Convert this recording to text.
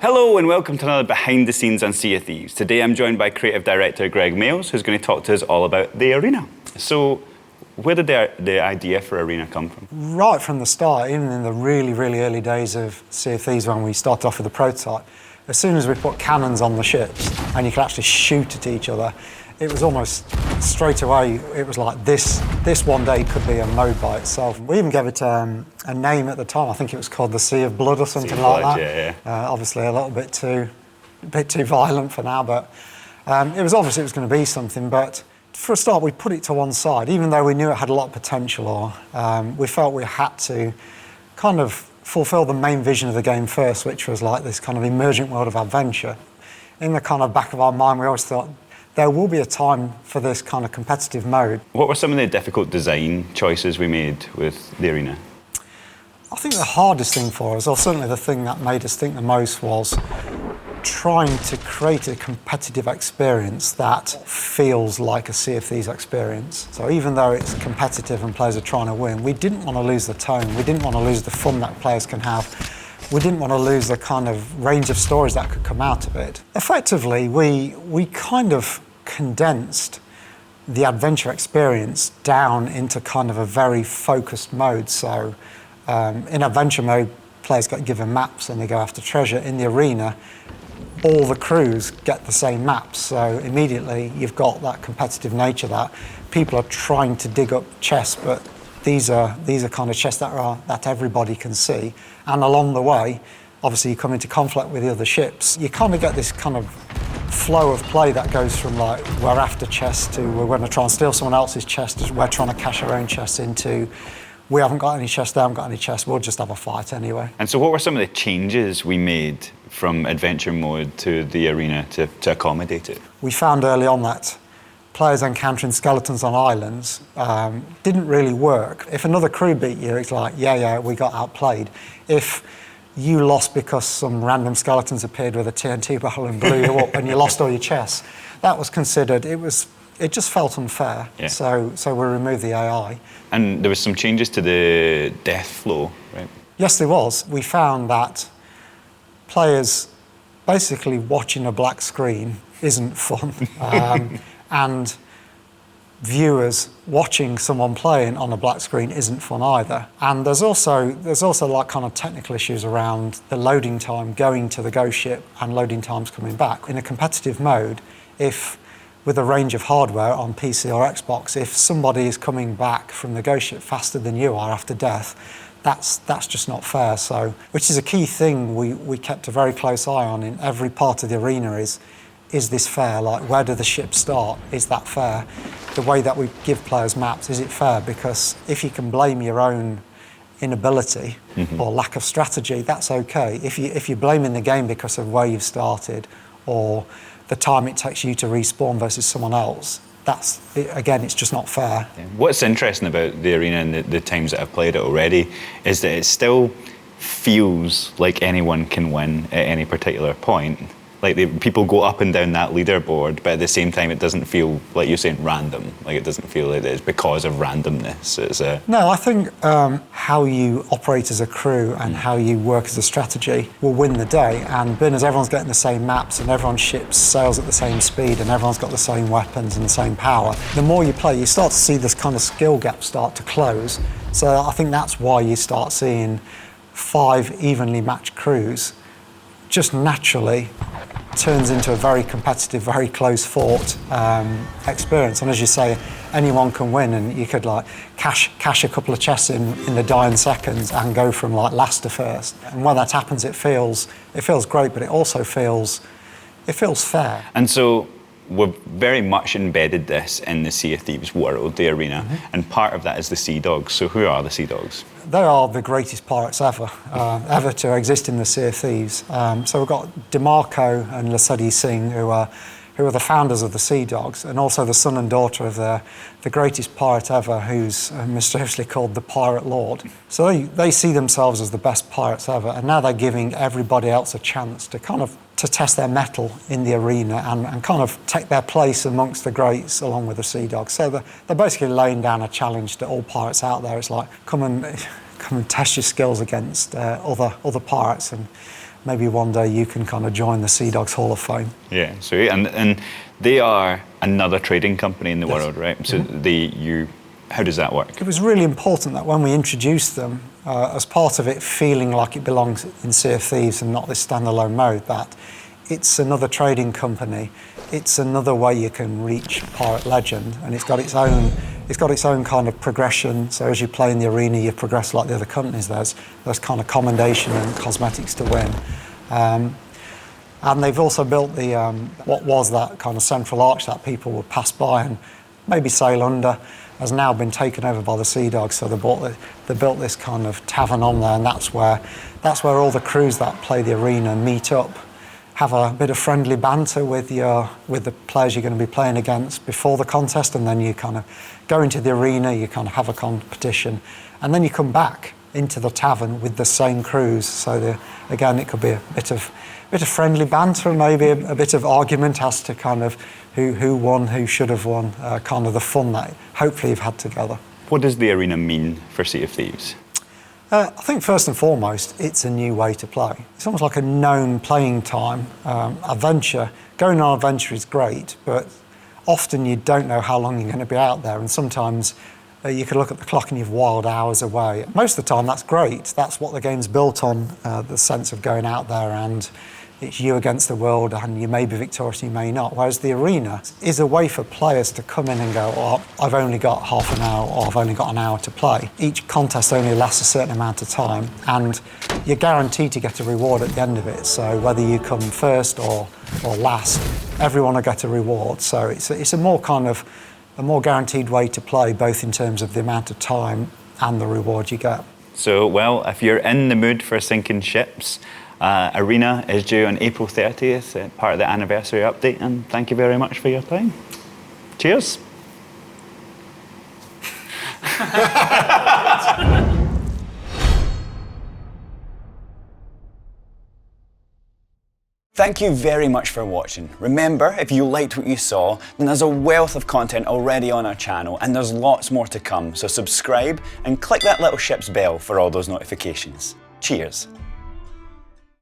Hello and welcome to another behind the scenes on Sea of Thieves. Today I'm joined by creative director Greg Mayles, who's going to talk to us all about the arena. So, where did the idea for Arena come from? Right from the start, even in the really, really early days of Sea of Thieves when we started off with the prototype, as soon as we put cannons on the ships and you could actually shoot at each other, it was almost straight away, it was like this one day could be a mode by itself. We even gave it a name at the time. I think it was called the Sea of Blood or something like that. Yeah. Obviously a little bit too violent for now, but it was obviously it was going to be something. But for a start, we put it to one side, even though we knew it had a lot of potential. We felt we had to kind of fulfill the main vision of the game first, which was like this kind of emergent world of adventure. In the kind of back of our mind, we always thought, there will be a time for this kind of competitive mode. What were some of the difficult design choices we made with the arena? I think the hardest thing for us, or certainly the thing that made us think the most, was trying to create a competitive experience that feels like a Sea of Thieves experience. So even though it's competitive and players are trying to win, we didn't want to lose the tone, we didn't want to lose the fun that players can have. We didn't want to lose the kind of range of stories that could come out of it. Effectively, we kind of condensed the adventure experience down into kind of a very focused mode. So in adventure mode, players get given maps and they go after treasure. In the arena, all the crews get the same maps. So immediately you've got that competitive nature that people are trying to dig up chests, but these are kind of chests that everybody can see. And along the way, obviously you come into conflict with the other ships. You kind of get this kind of flow of play that goes from like we're after chests to we're going to try and steal someone else's chest to we're trying to cash our own chests into we haven't got any chests, they haven't got any chests, we'll just have a fight anyway. And so what were some of the changes we made from adventure mode to the arena to accommodate it? We found early on that players encountering skeletons on islands didn't really work. If another crew beat you, it's like, yeah, we got outplayed. If you lost because some random skeletons appeared with a TNT barrel and blew you up and you lost all your chests, that was considered, it just felt unfair. Yeah. So we removed the AI. And there was some changes to the death flow, right? Yes, there was. We found that players basically watching a black screen isn't fun. And viewers watching someone playing on a black screen isn't fun either. And there's also like kind of technical issues around the loading time going to the ghost ship and loading times coming back. In a competitive mode, if with a range of hardware on PC or Xbox, if somebody is coming back from the ghost ship faster than you are after death, that's just not fair. So, which is a key thing we kept a very close eye on in every part of the arena is this fair? Like, where do the ships start? Is that fair? The way that we give players maps, is it fair? Because if you can blame your own inability or lack of strategy, that's okay. If you're blaming the game because of where you've started or the time it takes you to respawn versus someone else, again, it's just not fair. What's interesting about the arena and the times that I've played it already is that it still feels like anyone can win at any particular point. Like people go up and down that leaderboard, but at the same time, it doesn't feel like you're saying random. Like it doesn't feel like it's because of randomness. No, I think how you operate as a crew and how you work as a strategy will win the day. And being as everyone's getting the same maps and everyone's ships sails at the same speed and everyone's got the same weapons and the same power, the more you play, you start to see this kind of skill gap start to close. So I think that's why you start seeing 5 evenly matched crews just naturally turns into a very competitive, very close-fought experience. And as you say, anyone can win, and you could like cash a couple of chests in the dying seconds and go from like last to first. And when that happens, it feels great, but it also feels fair. And so we've very much embedded this in the Sea of Thieves world, the arena, and part of that is the Sea Dogs. So who are the Sea Dogs? They are the greatest pirates ever to exist in the Sea of Thieves. So we've got DeMarco and Lasedi Singh, who are the founders of the Sea Dogs, and also the son and daughter of the greatest pirate ever, who's mysteriously called the Pirate Lord. So they see themselves as the best pirates ever, and now they're giving everybody else a chance to test their mettle in the arena and kind of take their place amongst the greats along with the Sea Dogs. So they're basically laying down a challenge to all pirates out there. It's like, come and test your skills against other pirates, and maybe one day you can kind of join the Sea Dogs Hall of Fame. Yeah, sweet. And they are another trading company in the world, right? So how does that work? It was really important that when we introduced them, as part of it feeling like it belongs in Sea of Thieves and not this standalone mode, that it's another trading company. It's another way you can reach Pirate Legend, and it's got its own kind of progression. So as you play in the arena, you progress like the other companies. There's kind of commendation and cosmetics to win. And they've also built the what was that kind of central arch that people would pass by and maybe sail under, has now been taken over by the Sea Dogs. So they built this kind of tavern on there, and that's where all the crews that play the arena meet up, have a bit of friendly banter with the players you're going to be playing against before the contest, and then you kind of go into the arena, you kind of have a competition, and then you come back into the tavern with the same crews. So again, it could be a bit of friendly banter, maybe a bit of argument as to kind of who won, who should have won, kind of the fun that hopefully you've had together. What does the arena mean for Sea of Thieves? I think first and foremost, it's a new way to play. It's almost like a known playing time. Adventure, going on adventure is great, but often you don't know how long you're going to be out there, and sometimes you could look at the clock and you've wild hours away. Most of the time that's great. That's what the game's built on, the sense of going out there and it's you against the world, and you may be victorious, you may not. Whereas the arena is a way for players to come in and go, oh, I've only got half an hour, or I've only got an hour to play. Each contest only lasts a certain amount of time, and you're guaranteed to get a reward at the end of it. So whether you come first or last, everyone will get a reward. So it's a more guaranteed way to play, both in terms of the amount of time and the reward you get. So, well, if you're in the mood for sinking ships, Arena is due on April 30th, part of the anniversary update, and thank you very much for your time. Cheers. Thank you very much for watching. Remember, if you liked what you saw, then there's a wealth of content already on our channel, and there's lots more to come, so subscribe and click that little ship's bell for all those notifications. Cheers.